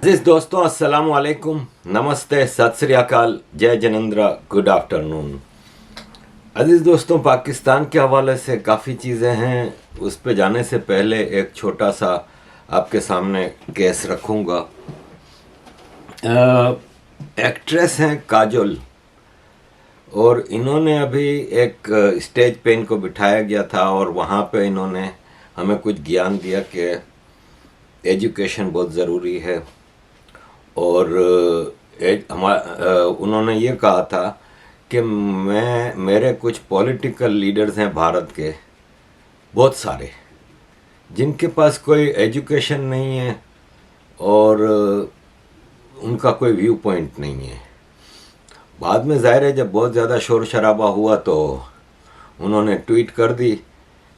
अजीज दोस्तों, अस्सलाम वालेकुम, नमस्ते, सत श्री अकाल, जय जनेंद्र, गुड आफ्टरनून। अजीज दोस्तों, पाकिस्तान के हवाले से काफ़ी चीज़ें हैं। उस पे जाने से पहले एक छोटा सा आपके सामने केस रखूँगा। एक्ट्रेस हैं काजोल, और इन्होंने अभी एक स्टेज पे इनको बिठाया गया था और वहाँ पे इन्होंने हमें कुछ ज्ञान दिया कि एजुकेशन बहुत ज़रूरी है। और उन्होंने ये कहा था कि मेरे कुछ पॉलिटिकल लीडर्स हैं भारत के, बहुत सारे, जिनके पास कोई एजुकेशन नहीं है और उनका कोई व्यू पॉइंट नहीं है। बाद में ज़ाहिर है जब बहुत ज़्यादा शोर शराबा हुआ तो उन्होंने ट्वीट कर दी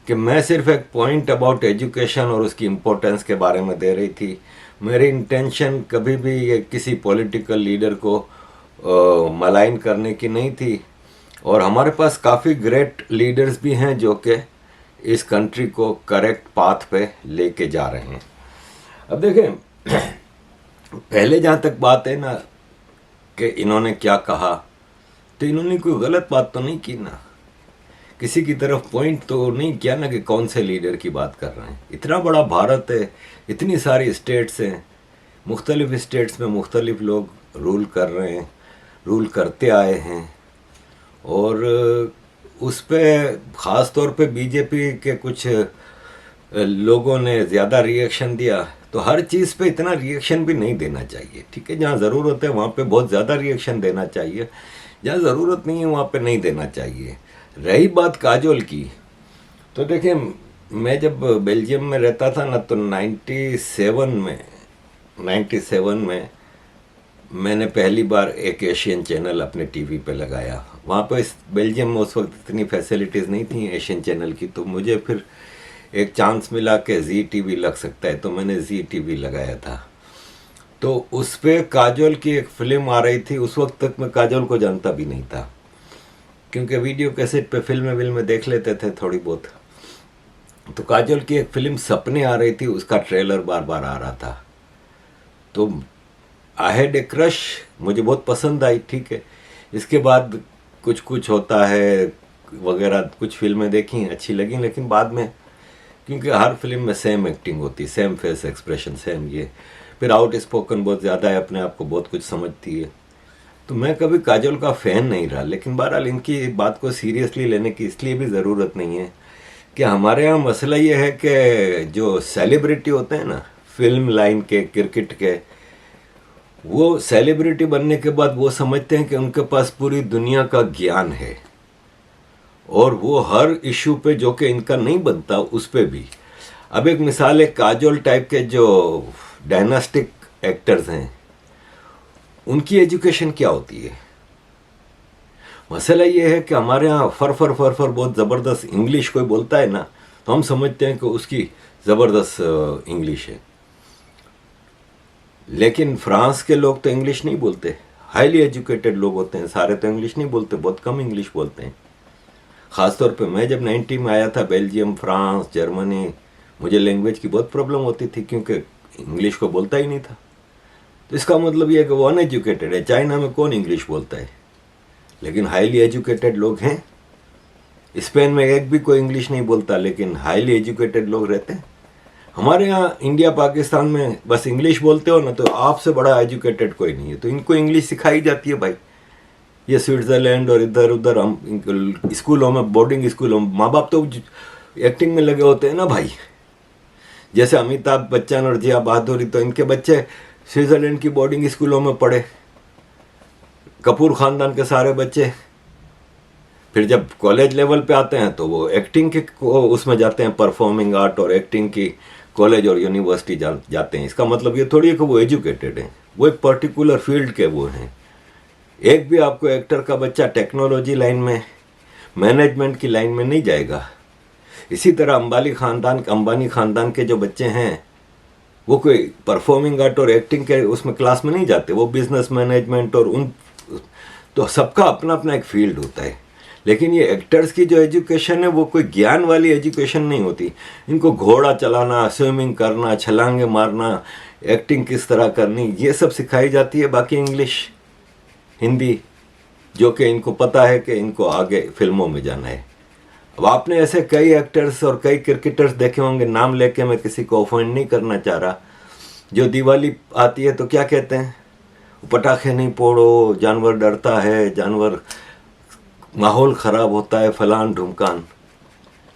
कि मैं सिर्फ एक पॉइंट अबाउट एजुकेशन और उसकी इम्पोर्टेंस के बारे में दे रही थी। मेरी इंटेंशन कभी भी किसी पॉलिटिकल लीडर को मलाइन करने की नहीं थी। और हमारे पास काफ़ी ग्रेट लीडर्स भी हैं जो कि इस कंट्री को करेक्ट पाथ पे लेके जा रहे हैं। अब देखें, पहले जहाँ तक बात है ना कि इन्होंने क्या कहा, तो इन्होंने कोई गलत बात तो नहीं की ना, किसी की तरफ पॉइंट तो नहीं किया ना कि कौन से लीडर की बात कर रहे हैं। इतना बड़ा भारत है, इतनी सारी स्टेट्स हैं, मुख्तलिफ स्टेट्स में मुख्तलिफ लोग रूल कर रहे हैं, रूल करते आए हैं। और उस पर ख़ास तौर पे बीजेपी के कुछ लोगों ने ज़्यादा रिएक्शन दिया। तो हर चीज़ पे इतना रिएक्शन भी नहीं देना चाहिए, ठीक है। जहाँ ज़रूरत है वहाँ पे बहुत ज़्यादा रिएक्शन देना चाहिए, जहाँ ज़रूरत नहीं है वहाँ पे नहीं देना चाहिए। रही बात काजोल की, तो देखिए, मैं जब बेल्जियम में रहता था ना, तो 97 में मैंने पहली बार एक एशियन चैनल अपने टीवी पे लगाया। वहाँ पे इस बेल्जियम में उस वक्त इतनी फैसिलिटीज़ नहीं थी एशियन चैनल की, तो मुझे फिर एक चांस मिला कि जी टीवी लग सकता है, तो मैंने जी टीवी लगाया था। तो उस पर काजोल की एक फ़िल्म आ रही थी। उस वक्त तक मैं काजोल को जानता भी नहीं था, क्योंकि वीडियो कैसेट पे फिल्में देख लेते थे थोड़ी बहुत। तो काजोल की एक फ़िल्म सपने आ रही थी, उसका ट्रेलर बार बार आ रहा था। तो आई हैड ए क्रश, मुझे बहुत पसंद आई, ठीक है। इसके बाद कुछ कुछ होता है वगैरह, कुछ फिल्में देखी, अच्छी लगी, लेकिन बाद में क्योंकि हर फिल्म में सेम एक्टिंग होती, सेम फेस एक्सप्रेशन, सेम ये, फिर आउट स्पोकन बहुत ज़्यादा है, अपने आप को बहुत कुछ समझती है, तो मैं कभी काजोल का फ़ैन नहीं रहा। लेकिन बहरहाल इनकी बात को सीरियसली लेने की इसलिए भी ज़रूरत नहीं है कि हमारे यहाँ मसला ये है कि जो सेलिब्रिटी होते हैं ना, फिल्म लाइन के, क्रिकेट के, वो सेलिब्रिटी बनने के बाद वो समझते हैं कि उनके पास पूरी दुनिया का ज्ञान है, और वो हर इशू पे जो कि इनका नहीं बनता उस पे भी। अब एक मिसाल है, काजोल टाइप के जो डायनास्टिक एक्टर्स हैं, उनकी एजुकेशन क्या होती है? मसला ये है कि हमारे यहाँ फर बहुत ज़बरदस्त इंग्लिश कोई बोलता है ना, तो हम समझते हैं कि उसकी ज़बरदस्त इंग्लिश है। लेकिन फ्रांस के लोग तो इंग्लिश नहीं बोलते, हाईली एजुकेटेड लोग होते हैं, सारे तो इंग्लिश नहीं बोलते, बहुत कम इंग्लिश बोलते हैं। ख़ासतौर पे मैं जब 90 में आया था, बेल्जियम, फ्रांस, जर्मनी, मुझे लैंग्वेज की बहुत प्रॉब्लम होती थी क्योंकि इंग्लिश को बोलता ही नहीं था। तो इसका मतलब ये है कि वो अनएजुकेटेड है। चाइना में कौन इंग्लिश बोलता है, लेकिन हाईली एजुकेटेड लोग हैं। स्पेन में एक भी कोई इंग्लिश नहीं बोलता, लेकिन हाईली एजुकेटेड लोग रहते हैं। हमारे यहाँ इंडिया पाकिस्तान में बस इंग्लिश बोलते हो ना, तो आपसे बड़ा एजुकेटेड कोई नहीं है, तो इनको इंग्लिश सिखाई जाती है भाई। ये स्विट्ज़रलैंड और इधर उधर हम स्कूलों में, बोर्डिंग स्कूलों में, माँ बाप तो एक्टिंग में लगे होते हैं ना भाई। जैसे अमिताभ बच्चन और जिया बहादुरी, तो इनके बच्चे स्विट्ज़रलैंड की बोर्डिंग स्कूलों में पढ़े, कपूर ख़ानदान के सारे बच्चे। फिर जब कॉलेज लेवल पे आते हैं तो वो एक्टिंग के उसमें जाते हैं, परफॉर्मिंग आर्ट और एक्टिंग की कॉलेज और यूनिवर्सिटी जाते हैं। इसका मतलब ये थोड़ी है कि वो एजुकेटेड हैं, वो एक पर्टिकुलर फील्ड के वो हैं। एक भी आपको एक्टर का बच्चा टेक्नोलॉजी लाइन में, मैनेजमेंट की लाइन में नहीं जाएगा। इसी तरह अंबानी ख़ानदान के जो बच्चे हैं, वो कोई परफॉर्मिंग आर्ट और एक्टिंग के उसमें क्लास में नहीं जाते, वो बिजनेस मैनेजमेंट और उन, तो सबका अपना अपना एक फील्ड होता है। लेकिन ये एक्टर्स की जो एजुकेशन है वो कोई ज्ञान वाली एजुकेशन नहीं होती। इनको घोड़ा चलाना, स्विमिंग करना, छलांगे मारना, एक्टिंग किस तरह करनी, ये सब सिखाई जाती है। बाकी इंग्लिश, हिंदी, जो कि इनको पता है कि इनको आगे फिल्मों में जाना है। अब आपने ऐसे कई एक्टर्स और कई क्रिकेटर्स देखे होंगे, नाम लेके मैं किसी को ऑफेंड नहीं करना चाह रहा, जो दिवाली आती है तो क्या कहते हैं, पटाखे नहीं फोड़ो, जानवर डरता है, जानवर, माहौल ख़राब होता है, फलान ढुमकान।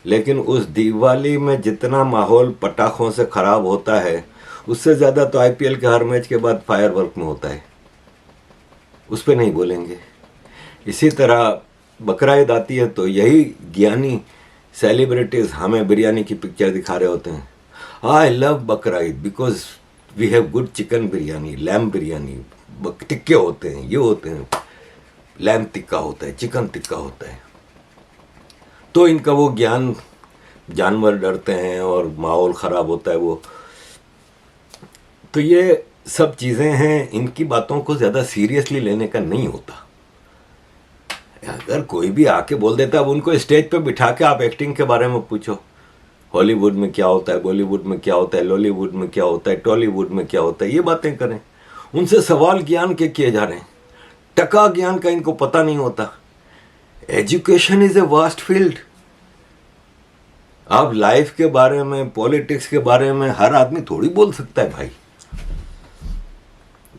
लेकिन उस दिवाली में जितना माहौल पटाखों से ख़राब होता है, उससे ज़्यादा तो आईपीएल के हर मैच के बाद फायरवर्क में होता है। उस पर नहीं बोलेंगे। इसी तरह बकरा ईद आती है तो यही ज्ञानी सेलिब्रिटीज़ हमें बिरयानी की पिक्चर दिखा रहे होते हैं। I love Bakra Eid because we have good chicken biryani, lamb biryani, टिक्के होते हैं, ये होते हैं, लैम टिक्का होता है, चिकन टिक्का होता है। तो इनका वो ज्ञान, जानवर डरते हैं और माहौल ख़राब होता है वो, तो ये सब चीज़ें हैं, इनकी बातों को ज़्यादा सीरियसली लेने का नहीं होता। अगर कोई भी आके बोल देता है, अब उनको स्टेज पे बिठा के आप एक्टिंग के बारे में पूछो, हॉलीवुड में क्या होता है, बॉलीवुड में क्या होता है, लॉलीवुड में क्या होता है, टॉलीवुड में क्या होता है, ये बातें करें। उनसे सवाल ज्ञान के किए जा रहे हैं, टका ज्ञान का इनको पता नहीं होता। Education is a vast field. आप लाइफ के बारे में, पॉलिटिक्स के बारे में हर आदमी थोड़ी बोल सकता है भाई।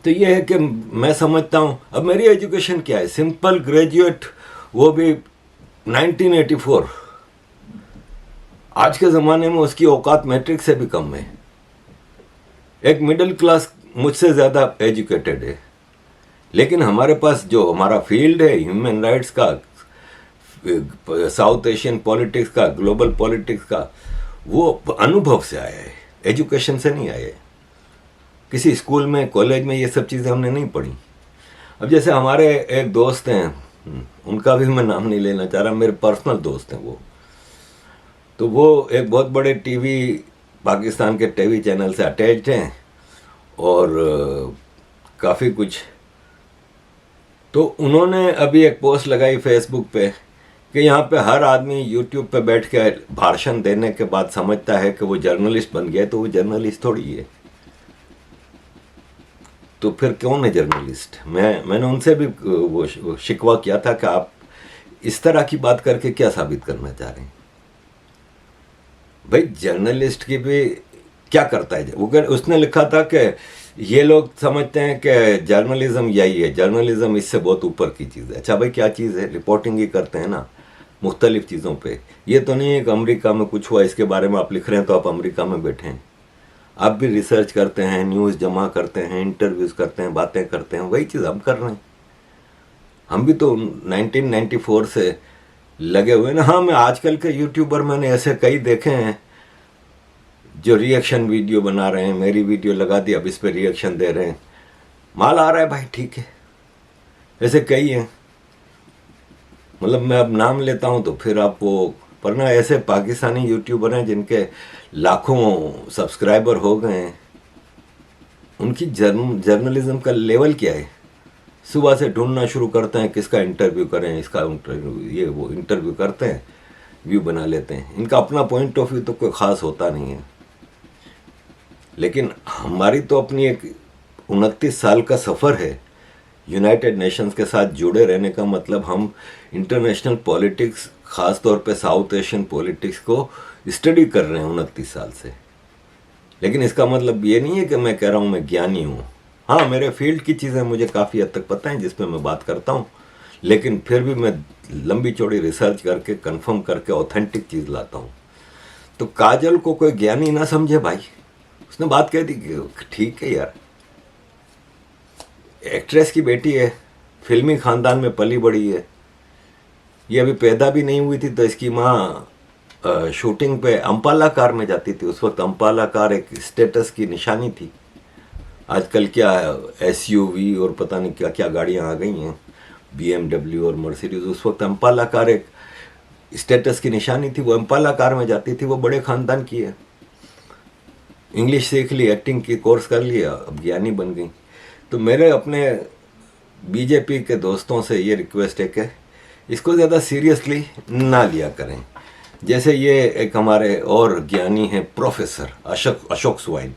तो ये है कि मैं समझता हूँ, अब मेरी एजुकेशन क्या है, सिंपल ग्रेजुएट, वो भी 1984। आज के ज़माने में उसकी औकात मैट्रिक से भी कम है। एक मिडिल क्लास मुझसे ज़्यादा एजुकेटेड है, लेकिन हमारे पास जो हमारा फील्ड है ह्यूमन राइट्स का, साउथ एशियन पॉलिटिक्स का, ग्लोबल पॉलिटिक्स का, वो अनुभव से आया है, एजुकेशन से नहीं आया है। किसी स्कूल में, कॉलेज में ये सब चीज़ें हमने नहीं पढ़ी। अब जैसे हमारे एक दोस्त हैं, उनका भी मैं नाम नहीं लेना चाह रहा, मेरे पर्सनल दोस्त हैं वो, तो वो एक बहुत बड़े टीवी, पाकिस्तान के टीवी चैनल से अटैच्ड हैं और काफ़ी कुछ। तो उन्होंने अभी एक पोस्ट लगाई फेसबुक पे कि यहाँ पे हर आदमी यूट्यूब पे बैठ के भाषण देने के बाद समझता है कि वो जर्नलिस्ट बन गया, तो वो जर्नलिस्ट थोड़ी है। तो फिर कौन है जर्नलिस्ट? मैंने उनसे भी वो शिकवा किया था कि आप इस तरह की बात करके क्या साबित करना चाह रहे हैं? भाई जर्नलिस्ट की भी क्या करता है? वो उसने लिखा था कि ये लोग समझते हैं कि जर्नलिज्म यही है, जर्नलिज्म इससे बहुत ऊपर की चीज़ है। अच्छा भाई क्या चीज़ है? रिपोर्टिंग ही करते हैं ना मुख्तलिफ चीज़ों पे। ये तो नहीं है कि अमेरिका में कुछ हुआ इसके बारे में आप लिख रहे हैं तो आप अमेरिका में बैठे हैं। आप भी रिसर्च करते हैं, न्यूज़ जमा करते हैं, इंटरव्यूज़ करते हैं, बातें करते हैं, वही चीज़ हम कर रहे हैं। हम भी तो 1994 से लगे हुए ना। हाँ, मैं आजकल के यूट्यूबर मैंने ऐसे कई देखे हैं जो रिएक्शन वीडियो बना रहे हैं, मेरी वीडियो लगा दी, अब इस पर रिएक्शन दे रहे हैं, माल आ रहा है भाई, ठीक है। ऐसे कई हैं, मतलब मैं अब नाम लेता हूँ तो फिर आप वो, पर ना ऐसे पाकिस्तानी यूट्यूबर हैं जिनके लाखों सब्सक्राइबर हो गए हैं। उनकी जर्नलिज्म का लेवल क्या है? सुबह से ढूंढना शुरू करते हैं किसका इंटरव्यू करें, इसका इंटरव्यू, ये वो इंटरव्यू करते हैं, व्यू बना लेते हैं। इनका अपना पॉइंट ऑफ व्यू तो कोई ख़ास होता नहीं है। लेकिन हमारी तो अपनी एक 29 साल का सफ़र है यूनाइटेड नेशंस के साथ जुड़े रहने का। मतलब हम इंटरनेशनल पॉलिटिक्स, ख़ास तौर पे साउथ एशियन पॉलिटिक्स को स्टडी कर रहे हैं 29 साल से। लेकिन इसका मतलब ये नहीं है कि मैं कह रहा हूँ मैं ज्ञानी हूँ। हाँ, मेरे फील्ड की चीज़ें मुझे काफ़ी हद तक पता है जिसमें मैं बात करता हूँ, लेकिन फिर भी मैं लंबी चौड़ी रिसर्च करके कंफर्म करके ऑथेंटिक चीज़ लाता हूँ। तो काजल को कोई ज्ञानी ना समझे भाई, उसने बात कह दी कि ठीक है यार, एक्ट्रेस की बेटी है, फिल्मी ख़ानदान में पली बड़ी है, ये अभी पैदा भी नहीं हुई थी तो इसकी माँ शूटिंग पे अम्पाला कार में जाती थी। उस वक्त अम्पाला कार एक स्टेटस की निशानी थी। आजकल क्या एसयूवी और पता नहीं क्या क्या गाड़ियाँ आ गई हैं, बीएमडब्ल्यू और मर्सिडीज। उस वक्त अम्पाला कार एक स्टेटस की निशानी थी। वो अम्पाला कार में जाती थी, वो बड़े ख़ानदान की है। इंग्लिश सीख ली, एक्टिंग की कोर्स कर लिया, अब ज्ञानी बन गई। तो मेरे अपने बीजेपी के दोस्तों से ये रिक्वेस्ट है कि इसको ज़्यादा सीरियसली ना लिया करें। जैसे ये एक हमारे और ज्ञानी हैं प्रोफेसर अशोक स्वाइन,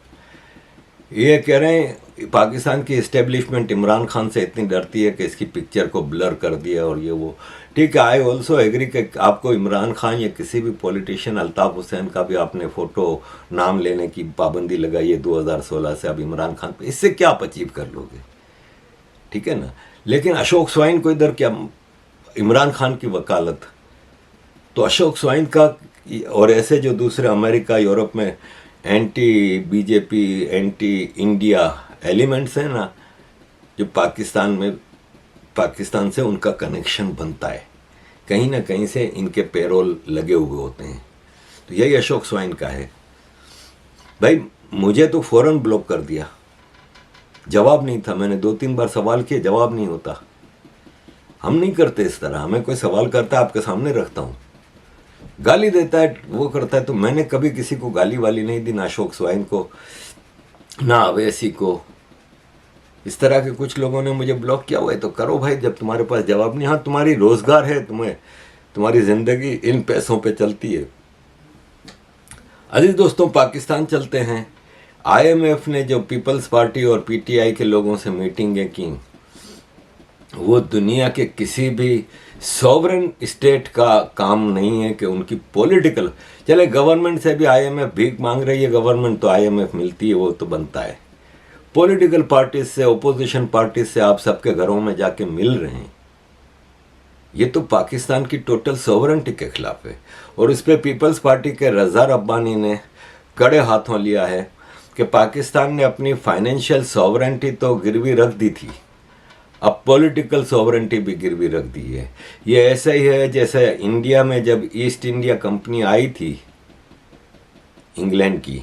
ये कह रहे हैं पाकिस्तान की इस्टेब्लिशमेंट इमरान खान से इतनी डरती है कि इसकी पिक्चर को ब्लर कर दिया और ये वो। ठीक है, आई ऑल्सो एग्री कि आपको इमरान खान या किसी भी पॉलिटिशियन, अल्ताफ़ हुसैन का भी आपने फ़ोटो नाम लेने की पाबंदी लगाई है 2016 से, अब इमरान खान पे, इससे क्या आप अचीव कर लोगे? ठीक है ना। लेकिन अशोक स्वाइन को इधर क्या, इमरान खान की वकालत, तो अशोक स्वाइन का और ऐसे जो दूसरे अमेरिका यूरोप में anti BJP anti India elements हैं ना, जो पाकिस्तान से उनका कनेक्शन बनता है, कहीं ना कहीं से इनके पेरोल लगे हुए होते हैं। तो यही अशोक स्वाइन का है। भाई मुझे तो फौरन ब्लॉक कर दिया, जवाब नहीं था, मैंने 2-3 बार सवाल किए, जवाब नहीं होता। हम नहीं करते इस तरह, हमें कोई सवाल करता है आपके सामने रखता हूँ, गाली देता है वो करता है, तो मैंने कभी किसी को गाली वाली नहीं दी, ना अशोक स्वाइन को, ना अवैसी को। इस तरह के कुछ लोगों ने मुझे ब्लॉक किया हुआ है, तो करो भाई, जब तुम्हारे पास जवाब नहीं। हाँ, तुम्हारी रोजगार है, तुम्हारी जिंदगी इन पैसों पे चलती है। अजीज दोस्तों, पाकिस्तान चलते हैं। IMF ने जो पीपल्स पार्टी और PTI के लोगों से मीटिंगें की, वो दुनिया के किसी भी सॉवरेन स्टेट का काम नहीं है कि उनकी पॉलिटिकल, चले गवर्नमेंट से भी IMF भीख मांग रही है, गवर्नमेंट तो IMF मिलती है, वो तो बनता है। पॉलिटिकल पार्टीज से, ओपोजिशन पार्टीज से आप सबके घरों में जाके मिल रहे हैं, ये तो पाकिस्तान की टोटल सॉवरेनिटी के खिलाफ है। और इस पर पीपल्स पार्टी के रज़ा रब्बानी ने कड़े हाथों लिया है कि पाकिस्तान ने अपनी फाइनेंशियल सॉवरेनिटी तो गिरवी रख दी थी, अब पॉलिटिकल सॉवरेनिटी भी गिरवी रख दी है। ये ऐसा ही है जैसे इंडिया में जब ईस्ट इंडिया कंपनी आई थी, इंग्लैंड की,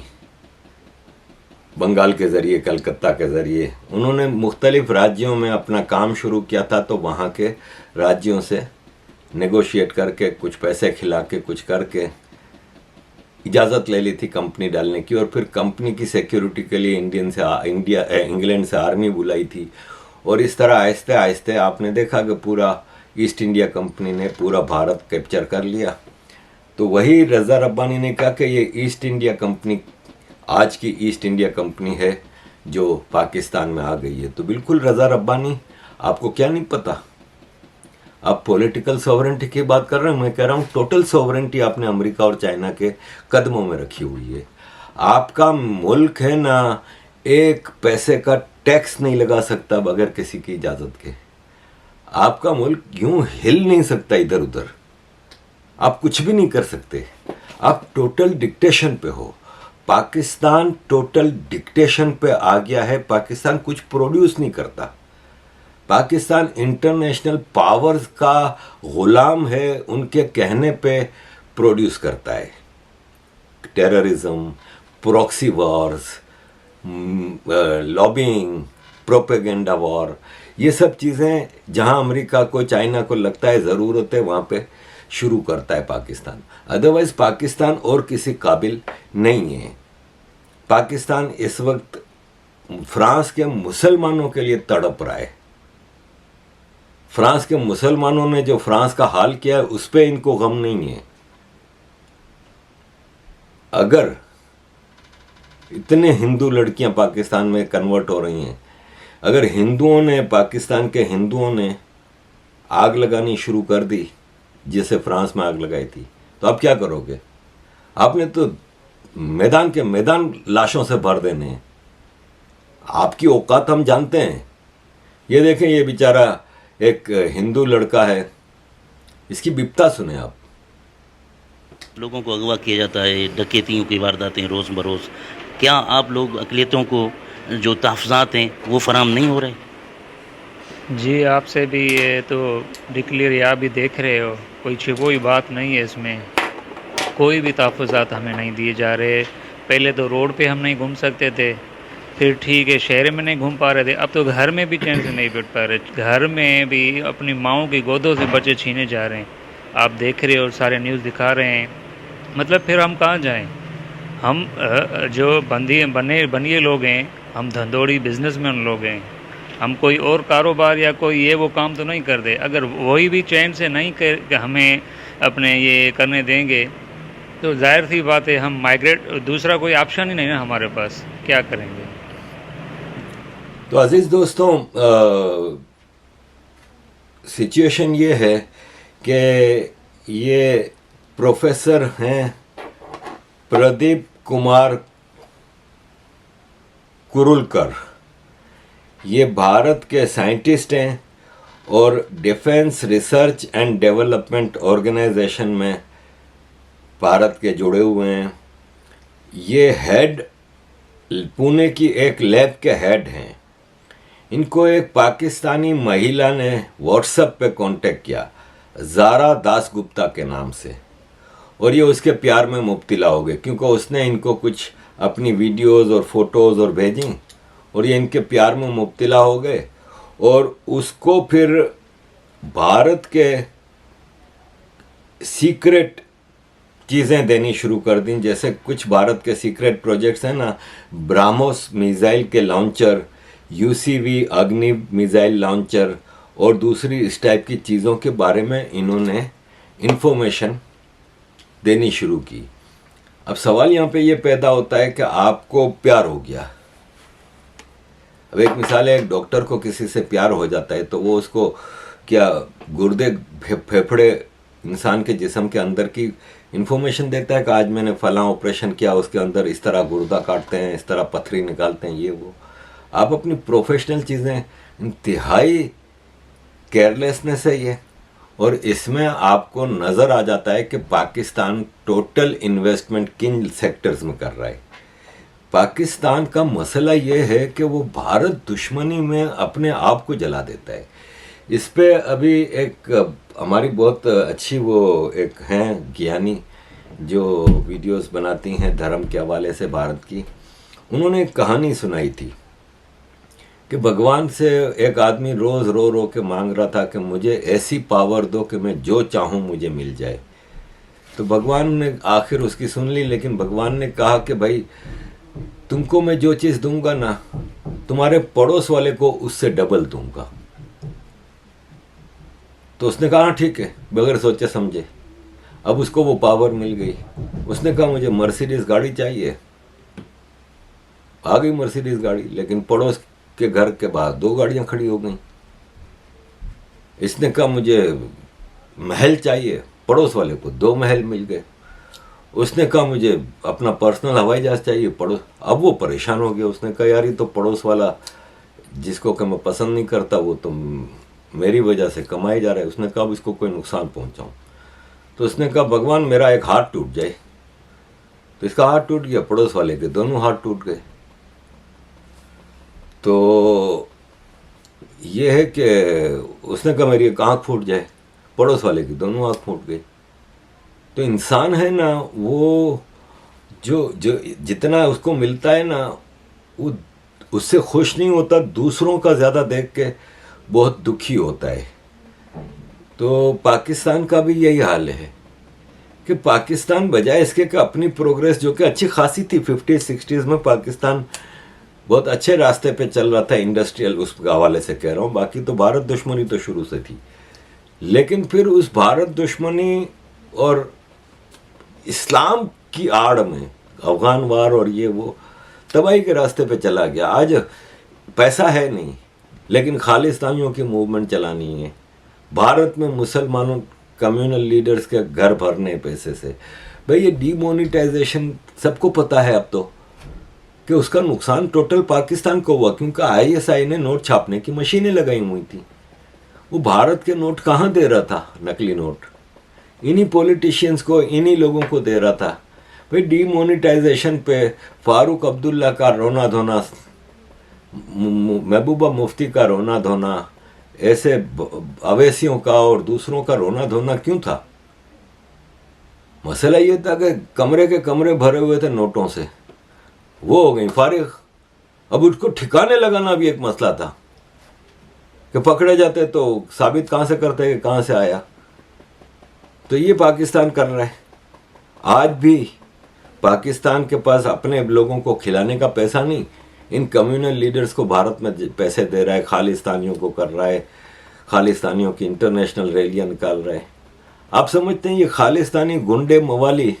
बंगाल के ज़रिए, कलकत्ता के ज़रिए, उन्होंने मुख्तलिफ राज्यों में अपना काम शुरू किया था, तो वहाँ के राज्यों से नेगोशिएट करके, कुछ पैसे खिला के, कुछ करके इजाज़त ले ली थी कंपनी डालने की, और फिर कंपनी की सिक्योरिटी के लिए इंग्लैंड से आर्मी बुलाई थी। और इस तरह आहिस्ते आहिस्ते आपने देखा कि पूरा ईस्ट इंडिया कंपनी ने पूरा भारत कैप्चर कर लिया। तो वही रज़ा रब्बानी ने कहा कि ये ईस्ट इंडिया कंपनी, आज की ईस्ट इंडिया कंपनी है जो पाकिस्तान में आ गई है। तो बिल्कुल रज़ा रब्बानी, आपको क्या नहीं पता? आप पॉलिटिकल सॉवरेनिटी की बात कर रहे हैं, मैं कह रहा हूँ टोटल सॉवरेनिटी आपने अमेरिका और चाइना के कदमों में रखी हुई है। आपका मुल्क है ना, एक पैसे का टैक्स नहीं लगा सकता बगैर किसी की इजाज़त के। आपका मुल्क यूं हिल नहीं सकता इधर उधर, आप कुछ भी नहीं कर सकते, आप टोटल डिक्टेशन पे हो। पाकिस्तान टोटल डिक्टेशन पे आ गया है। पाकिस्तान कुछ प्रोड्यूस नहीं करता, पाकिस्तान इंटरनेशनल पावर्स का गुलाम है, उनके कहने पे प्रोड्यूस करता है। Terrorism, proxy Wars, lobbying, propaganda war, ये सब चीज़ें जहां अमेरिका को, चाइना को लगता है ज़रूरत है, वहां पे शुरू करता है पाकिस्तान। अदरवाइज पाकिस्तान और किसी काबिल नहीं है। पाकिस्तान इस वक्त फ्रांस के मुसलमानों के लिए तड़प रहा है। फ्रांस के मुसलमानों ने जो फ्रांस का हाल किया है, उस पर इनको गम नहीं है। अगर इतने हिंदू लड़कियां पाकिस्तान में कन्वर्ट हो रही हैं, अगर हिंदुओं ने, पाकिस्तान के हिंदुओं ने आग लगानी शुरू कर दी जैसे फ्रांस में आग लगाई थी, तो आप क्या करोगे? आपने तो मैदान के मैदान लाशों से भर देने हैं। आपकी औकात हम जानते हैं। ये देखें, ये बेचारा एक हिंदू लड़का है, इसकी विपता सुने आप। लोगों को अगवा किया जाता है, डकैतियों की वारदातें रोज़ बरोज़। क्या आप लोग अक़लियतों को जो तहफ़्ज़ात हैं वो फ़राहम नहीं हो रहे? जी, आपसे भी ये तो डिक्लेयर आप भी देख रहे हो, कोई छिपी बात नहीं है इसमें। कोई भी तहफ़्फ़ुज़ात हमें नहीं दिए जा रहे। पहले तो रोड पे हम नहीं घूम सकते थे, फिर ठीक है शहर में नहीं घूम पा रहे थे, अब तो घर में भी चैन से नहीं बैठ पा रहे। घर में भी अपनी माओं की गोदों से बच्चे छीने जा रहे हैं। आप देख रहे हो, सारे न्यूज़ दिखा रहे हैं। मतलब फिर हम कहाँ जाएं? हम जो बनिए लोग हैं, हम धंधोड़ी बिजनेसमैन लोग हैं, हम कोई और कारोबार या कोई ये वो काम तो नहीं करते। अगर वही भी चैन से नहीं कर हमें अपने ये करने देंगे तो जाहिर सी बात है हम माइग्रेट, दूसरा कोई ऑप्शन ही नहीं ना हमारे पास, क्या करेंगे। तो अजीज दोस्तों, सिचुएशन ये है कि ये प्रोफेसर हैं प्रदीप कुमार कुरुलकर। ये भारत के साइंटिस्ट हैं और defence research and development organisation में भारत के जुड़े हुए हैं। ये हेड, पुणे की एक लैब के हेड हैं। इनको एक पाकिस्तानी महिला ने व्हाट्सएप पे कांटेक्ट किया, ज़ारा दासगुप्ता के नाम से, और ये उसके प्यार में मुब्तला हो गए क्योंकि उसने इनको कुछ अपनी वीडियोस और फोटोज़ और भेजी और ये इनके प्यार में मुब्तला हो गए और उसको फिर भारत के सीक्रेट चीज़ें देनी शुरू कर दी। जैसे कुछ भारत के सीक्रेट प्रोजेक्ट्स हैं ना, ब्राह्मोस मिसाइल के लॉन्चर, यूसीवी अग्नि मिसाइल लॉन्चर और दूसरी इस टाइप की चीज़ों के बारे में इन्होंने इन्फॉर्मेशन देनी शुरू की। अब सवाल यहाँ पे ये पैदा होता है कि आपको प्यार हो गया। अब एक मिसाल है, एक डॉक्टर को किसी से प्यार हो जाता है तो वो उसको क्या गुर्दे फेफड़े इंसान के जिस्म के अंदर की इन्फॉर्मेशन देता है कि आज मैंने फलां ऑपरेशन किया, उसके अंदर इस तरह गुर्दा काटते हैं, इस तरह पथरी निकालते हैं, ये वो। आप अपनी प्रोफेशनल चीज़ें इंतहाई केयरलेसनेस है ये, और इसमें आपको नज़र आ जाता है कि पाकिस्तान टोटल इन्वेस्टमेंट किन सेक्टर्स में कर रहा है। पाकिस्तान का मसला ये है कि वो भारत दुश्मनी में अपने आप को जला देता है। इस पे अभी एक हमारी बहुत अच्छी वो एक हैं ज्ञानी जो वीडियोस बनाती हैं धर्म के हवाले से भारत की, उन्होंने एक कहानी सुनाई थी कि भगवान से एक आदमी रोज़ रो रो के मांग रहा था कि मुझे ऐसी पावर दो कि मैं जो चाहूँ मुझे मिल जाए। तो भगवान ने आखिर उसकी सुन ली, लेकिन भगवान ने कहा कि भाई तुमको मैं जो चीज़ दूंगा ना, तुम्हारे पड़ोस वाले को उससे डबल दूंगा। तो उसने कहा ठीक है, बगैर सोचे समझे। अब उसको वो पावर मिल गई। उसने कहा मुझे मर्सिडीज गाड़ी चाहिए, आ गई मर्सिडीज गाड़ी, लेकिन पड़ोस के घर के बाहर 2 गाड़ियां खड़ी हो गई। इसने कहा मुझे महल चाहिए, पड़ोस वाले को 2 महल मिल गए। उसने कहा मुझे अपना पर्सनल हवाई जहाज चाहिए, पड़ोस, अब वो परेशान हो गया। उसने कहा यार ये तो पड़ोस वाला जिसको कि मैं पसंद नहीं करता वो तो मेरी वजह से कमाई जा रहा है। उसने कहा अब इसको कोई नुकसान पहुंचाऊं। तो उसने कहा भगवान मेरा एक हाथ टूट जाए। तो इसका हाथ टूट गया, पड़ोस वाले के दोनों हाथ टूट गए। तो ये है कि उसने कहा मेरी एक आँख फूट जाए, पड़ोस वाले की दोनों आँख फूट गई। तो इंसान है ना, वो जो जो जितना उसको मिलता है ना वो उससे खुश नहीं होता, दूसरों का ज़्यादा देख के बहुत दुखी होता है। तो पाकिस्तान का भी यही हाल है कि पाकिस्तान बजाय इसके कि अपनी प्रोग्रेस जो कि अच्छी खासी थी 50-60s में, पाकिस्तान बहुत अच्छे रास्ते पे चल रहा था इंडस्ट्रियल, उस हवाले से कह रहा हूँ। बाकी तो भारत दुश्मनी तो शुरू से थी, लेकिन फिर उस भारत दुश्मनी और इस्लाम की आड़ में अफगान वार और ये वो तबाही के रास्ते पे चला गया। आज पैसा है नहीं, लेकिन खालिस्तानियों की मूवमेंट चलानी है। भारत में मुसलमानों कम्युनल लीडर्स के घर भरने पैसे से। भाई ये डीमोनिटाइजेशन सबको पता है अब तो कि उसका नुकसान टोटल पाकिस्तान को हुआ, क्योंकि आईएसआई ने नोट छापने की मशीनें लगाई हुई थी। वो भारत के नोट कहाँ दे रहा था, नकली नोट इन्हीं पॉलिटिशियंस को, इन्हीं लोगों को दे रहा था। भाई डीमोनिटाइजेशन पे फारूक अब्दुल्ला का रोना धोना, महबूबा मुफ्ती का रोना धोना, ऐसे अवैसियों का और दूसरों का रोना धोना क्यों था? मसला ये था कि कमरे के कमरे भरे हुए थे नोटों से, वो हो गई फारिग। अब उसको ठिकाने लगाना भी एक मसला था कि पकड़े जाते तो साबित कहाँ से करते कि कहाँ से आया। तो ये पाकिस्तान कर रहा है। आज भी पाकिस्तान के पास अपने लोगों को खिलाने का पैसा नहीं, इन कम्युनल लीडर्स को भारत में पैसे दे रहा है, खालिस्तानियों को कर रहा है, खालिस्तानियों की इंटरनेशनल रैलियां निकाल रहा है। आप समझते हैं ये खालिस्तानी गुंडे मवाली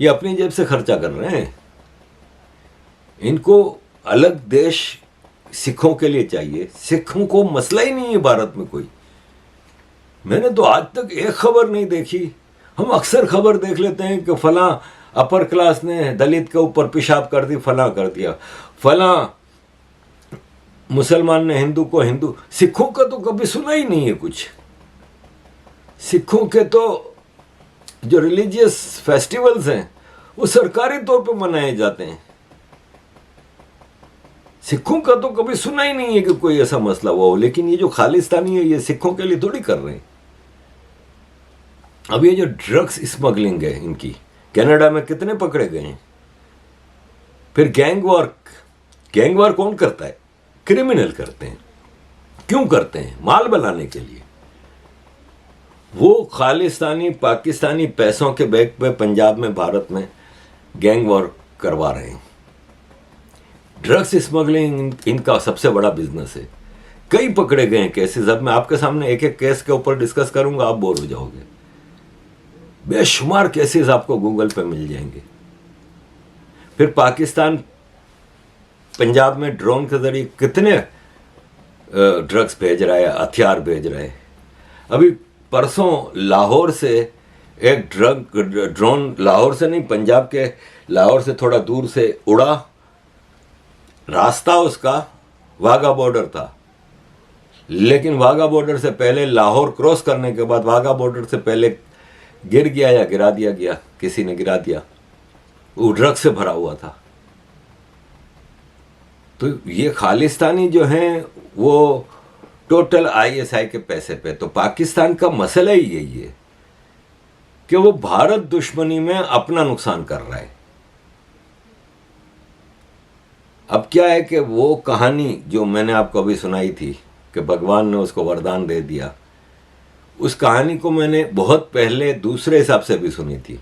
ये अपनी जेब से खर्चा कर रहे हैं? इनको अलग देश सिखों के लिए चाहिए। सिखों को मसला ही नहीं है भारत में कोई। मैंने तो आज तक एक खबर नहीं देखी। हम अक्सर खबर देख लेते हैं कि फला अपर क्लास ने दलित के ऊपर पेशाब कर दी, फला कर दिया, फला मुसलमान ने हिंदू को हिंदू। सिखों का तो कभी सुना ही नहीं है कुछ। सिखों के तो जो रिलीजियस फेस्टिवल्स हैं वो सरकारी तौर पे मनाए जाते हैं। सिखों का तो कभी सुना ही नहीं है कि कोई ऐसा मसला हुआ हो। लेकिन ये जो खालिस्तानी है ये सिखों के लिए थोड़ी कर रहे हैं। अब ये जो ड्रग्स स्मगलिंग है इनकी, कनाडा में कितने पकड़े गए हैं। फिर गैंग वॉर कौन करता है? क्रिमिनल करते हैं। क्यों करते हैं? माल बनाने के लिए। वो खालिस्तानी पाकिस्तानी पैसों के बैग पे पंजाब में, भारत में गैंग वॉर करवा रहे हैं। ड्रग्स स्मगलिंग इनका सबसे बड़ा बिजनेस है। कई पकड़े गए हैं केसेस। अब मैं आपके सामने एक एक केस के ऊपर डिस्कस करूंगा, आप बोर हो जाओगे। बेशुमार केसेस आपको गूगल पे मिल जाएंगे। फिर पाकिस्तान पंजाब में ड्रोन के जरिए कितने ड्रग्स भेज रहा है, हथियार भेज रहा है। अभी परसों लाहौर से एक ड्रोन, लाहौर से नहीं, पंजाब के लाहौर से थोड़ा दूर से उड़ा। रास्ता उसका वाघा बॉर्डर था, लेकिन वाघा बॉर्डर से पहले, लाहौर क्रॉस करने के बाद वाघा बॉर्डर से पहले गिर गया या गिरा दिया गया, किसी ने गिरा दिया। वो ड्रग से भरा हुआ था। तो ये खालिस्तानी जो हैं वो टोटल आईएसआई के पैसे पे। तो पाकिस्तान का मसला ही यही है कि वो भारत दुश्मनी में अपना नुकसान कर रहा है। अब क्या है कि वो कहानी जो मैंने आपको अभी सुनाई थी कि भगवान ने उसको वरदान दे दिया, उस कहानी को मैंने बहुत पहले दूसरे हिसाब से भी सुनी थी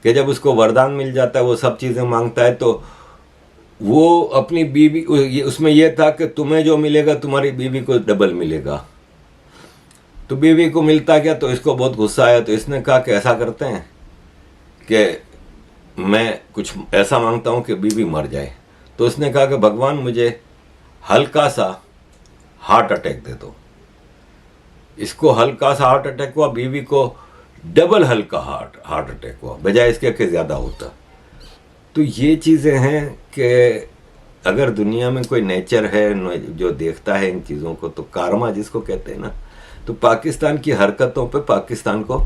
कि जब उसको वरदान मिल जाता है, वो सब चीज़ें मांगता है, तो वो अपनी बीवी, उसमें यह था कि तुम्हें जो मिलेगा तुम्हारी बीवी को डबल मिलेगा। तो बीवी को मिलता क्या, तो इसको बहुत गुस्सा आया। तो इसने कहा कि ऐसा करते हैं कि मैं कुछ ऐसा मांगता हूं कि बीवी मर जाए। तो उसने कहा कि भगवान मुझे हल्का सा हार्ट अटैक दे दो। इसको हल्का सा हार्ट अटैक हुआ, बीवी को डबल हल्का हार्ट अटैक हुआ, बजाय इसके कि ज़्यादा होता। तो ये चीज़ें हैं कि अगर दुनिया में कोई नेचर है जो देखता है इन चीज़ों को, तो कारमा जिसको कहते हैं ना, तो पाकिस्तान की हरकतों पे पाकिस्तान को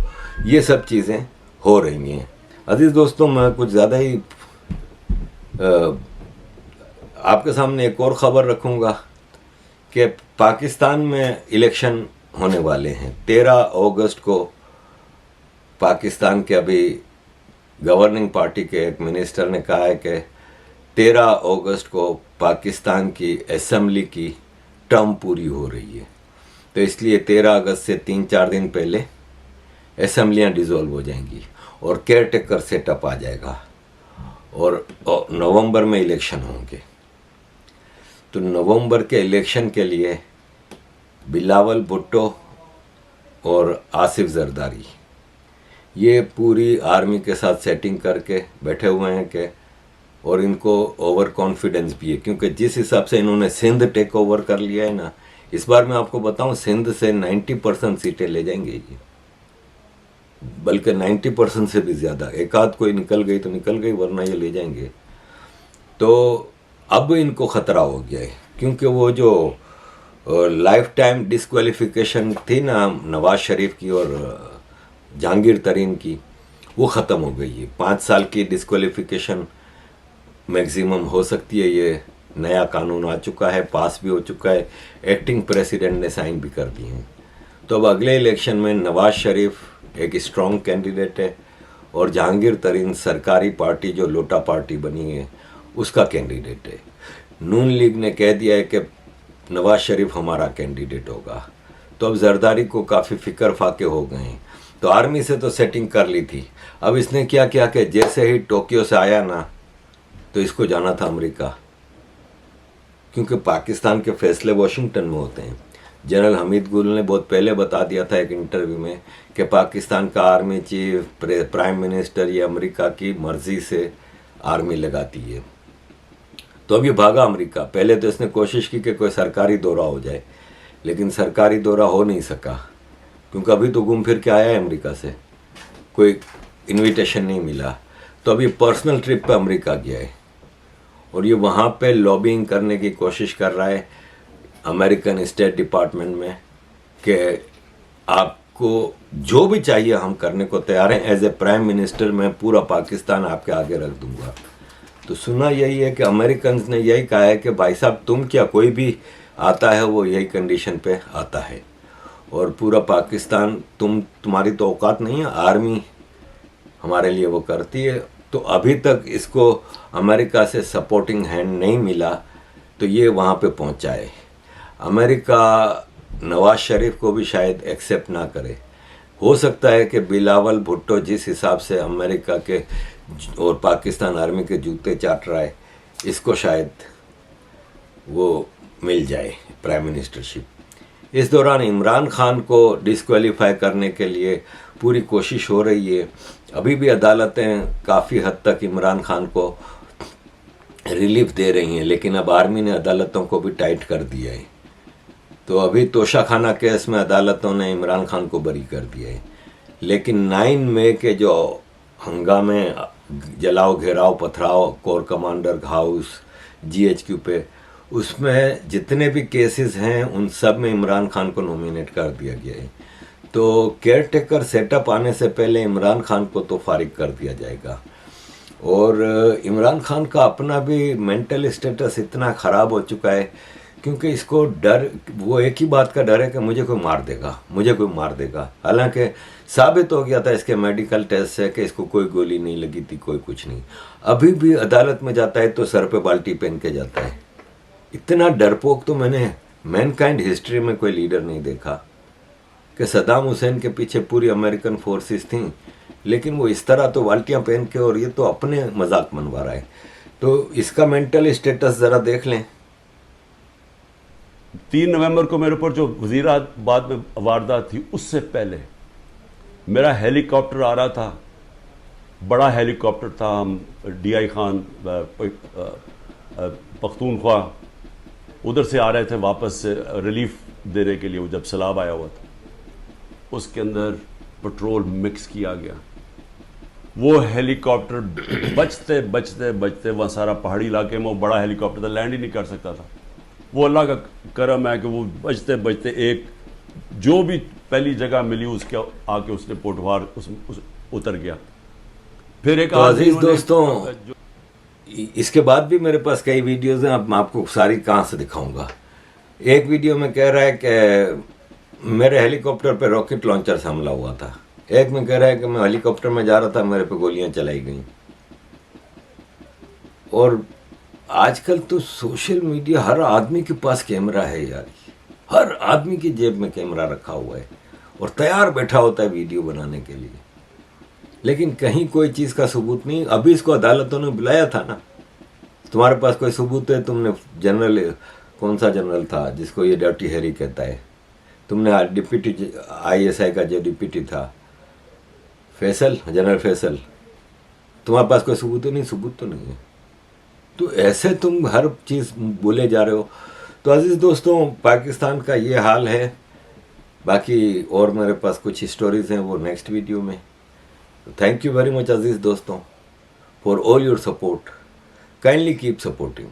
ये सब चीज़ें हो रही हैं। अजीज़ दोस्तों, मैं कुछ ज़्यादा ही आपके सामने एक और ख़बर रखूँगा कि पाकिस्तान में इलेक्शन होने वाले हैं। 13 अगस्त को पाकिस्तान के अभी गवर्निंग पार्टी के एक मिनिस्टर ने कहा है कि 13 अगस्त को पाकिस्तान की असेंबली की टर्म पूरी हो रही है। तो इसलिए 13 अगस्त से 3-4 दिन पहले असेंबलियाँ डिज़ोल्व हो जाएंगी और केयर टेकर सेटअप आ जाएगा और नवंबर में इलेक्शन होंगे। तो नवंबर के इलेक्शन के लिए बिलावल भुट्टो और आसिफ जरदारी ये पूरी आर्मी के साथ सेटिंग करके बैठे हुए हैं कि, और इनको ओवर कॉन्फिडेंस भी है, क्योंकि जिस हिसाब से इन्होंने सिंध टेक ओवर कर लिया है ना, इस बार मैं आपको बताऊं सिंध से 90% सीटें ले जाएंगे ये, बल्कि 90% से भी ज़्यादा। एक आध कोई निकल गई तो निकल गई, वरना ये ले जाएंगे। तो अब इनको ख़तरा हो गया है, क्योंकि वो जो लाइफ टाइम डिस्क्वालिफिकेशन थी ना नवाज शरीफ की और जहांगीर तरीन की, वो ख़त्म हो गई है। 5 साल की डिस्क्वालिफिकेशन मैक्सिमम हो सकती है। ये नया कानून आ चुका है, पास भी हो चुका है, एक्टिंग प्रेसिडेंट ने साइन भी कर दिए हैं। तो अब अगले इलेक्शन में नवाज शरीफ एक स्ट्रॉन्ग कैंडिडेट है और जहांगीर तरीन सरकारी पार्टी जो लोटा पार्टी बनी है उसका कैंडिडेट है। नून लीग ने कह दिया है कि नवाज शरीफ हमारा कैंडिडेट होगा। तो अब जरदारी को काफ़ी फिक्र फाके हो गए हैं। तो आर्मी से तो सेटिंग कर ली थी, अब इसने क्या किया कि जैसे ही टोक्यो से आया ना, तो इसको जाना था अमेरिका, क्योंकि पाकिस्तान के फैसले वॉशिंगटन में होते हैं। जनरल हमीद गुल ने बहुत पहले बता दिया था एक इंटरव्यू में कि पाकिस्तान का आर्मी चीफ, प्राइम मिनिस्टर ये अमेरिका की मर्जी से आर्मी लगाती है। तो अब ये भागा अमेरिका। पहले तो इसने कोशिश की कि कोई सरकारी दौरा हो जाए, लेकिन सरकारी दौरा हो नहीं सका, क्योंकि अभी तो घूम फिर के आया है अमेरिका से, कोई इनविटेशन नहीं मिला। तो अभी पर्सनल ट्रिप पे अमेरिका गया है और ये वहाँ पे लॉबिंग करने की कोशिश कर रहा है अमेरिकन स्टेट डिपार्टमेंट में कि आपको जो भी चाहिए हम करने को तैयार हैं। एज ए प्राइम मिनिस्टर मैं पूरा पाकिस्तान आपके आगे रख दूंगा। तो सुना यही है कि अमेरिकन ने यही कहा है कि भाई साहब तुम क्या, कोई भी आता है वो यही कंडीशन पे आता है और पूरा पाकिस्तान तुम्हारी तो औकात नहीं है, आर्मी हमारे लिए वो करती है। तो अभी तक इसको अमेरिका से सपोर्टिंग हैंड नहीं मिला तो ये वहाँ पे पहुँचा है। अमेरिका नवाज शरीफ को भी शायद एक्सेप्ट ना करे। हो सकता है कि बिलावल भुट्टो जिस हिसाब से अमेरिका के और पाकिस्तान आर्मी के जूते चाट रहा है, इसको शायद वो मिल जाए प्राइम मिनिस्टरशिप। इस दौरान इमरान खान को डिस्क्वालीफाई करने के लिए पूरी कोशिश हो रही है। अभी भी अदालतें काफ़ी हद तक इमरान खान को रिलीफ दे रही हैं, लेकिन अब आर्मी ने अदालतों को भी टाइट कर दिया है। तो अभी तोशाखाना केस में अदालतों ने इमरान खान को बरी कर दिया है, लेकिन 9 मई के जो हंगामे, जलाओ, घेराव, पथराव कोर कमांडर हाउस, GHQ पे, उसमें जितने भी केसेस हैं उन सब में इमरान खान को नॉमिनेट कर दिया गया है। तो केयर टेकर सेटअप आने से पहले इमरान खान को तो फारिग कर दिया जाएगा। और इमरान खान का अपना भी मेंटल स्टेटस इतना ख़राब हो चुका है क्योंकि इसको डर, वो एक ही बात का डर है कि मुझे कोई मार देगा, मुझे कोई मार देगा। हालांकि साबित हो गया था इसके मेडिकल टेस्ट से कि इसको कोई गोली नहीं लगी थी, कोई कुछ नहीं। अभी भी अदालत में जाता है तो सर पे बाल्टी पहन के जाता है। इतना डरपोक तो मैंने मैनकाइंड हिस्ट्री में कोई लीडर नहीं देखा कि सद्दाम हुसैन के पीछे पूरी अमेरिकन फोर्सेस थीं, लेकिन वो इस तरह तो बाल्टियाँ पहन के, और ये तो अपने मजाक मनवा रहा है। तो इसका मेंटल स्टेटस ज़रा देख लें। 3 नवंबर को मेरे ऊपर जो वज़ीराबाद में वारदात थी, उससे पहले मेरा हेलीकॉप्टर आ रहा था, बड़ा हेलीकॉप्टर था। हम DI खान पख्तूनख्वा उधर से आ रहे थे वापस से रिलीफ देने के लिए, वो जब सैलाब आया हुआ था। उसके अंदर पेट्रोल मिक्स किया गया। वो हेलीकॉप्टर बचते बचते बचते, वहाँ सारा पहाड़ी इलाके में वो बड़ा हेलीकॉप्टर था, लैंड ही नहीं कर सकता था। वो अल्लाह का करम है कि वो बचते बचते एक जो भी पहली जगह मिली उसके आके उसने पोटवार उतर गया। फिर एक तो अजीज दोस्तों, इसके बाद भी मेरे पास कई वीडियोज़ हैं, अब मैं आपको सारी कहाँ से दिखाऊंगा। एक वीडियो में कह रहा है कि मेरे हेलीकॉप्टर पे रॉकेट लॉन्चर से हमला हुआ था। एक में कह रहा है कि मैं हेलीकॉप्टर में जा रहा था, मेरे पे गोलियां चलाई गई। और आजकल तो सोशल मीडिया, हर आदमी के पास कैमरा है यार, हर आदमी की जेब में कैमरा रखा हुआ है और तैयार बैठा होता है वीडियो बनाने के लिए, लेकिन कहीं कोई चीज़ का सबूत नहीं। अभी इसको अदालतों ने बुलाया था ना, तुम्हारे पास कोई सबूत है? तुमने जनरल, कौन सा जनरल था जिसको ये डर्टी हैरी कहता है, तुमने डिप्टी ISI का जो डिप्टी था फैसल, जनरल फैसल, तुम्हारे पास कोई सबूत है? नहीं, सबूत तो नहीं है। तो ऐसे तुम हर चीज़ बोले जा रहे हो। तो अजीज़ दोस्तों, पाकिस्तान का ये हाल है। बाकी और मेरे पास कुछ स्टोरीज हैं, वो नेक्स्ट वीडियो में। थैंक यू वेरी मच अजीज़ दोस्तों for all your support. Kindly keep supporting.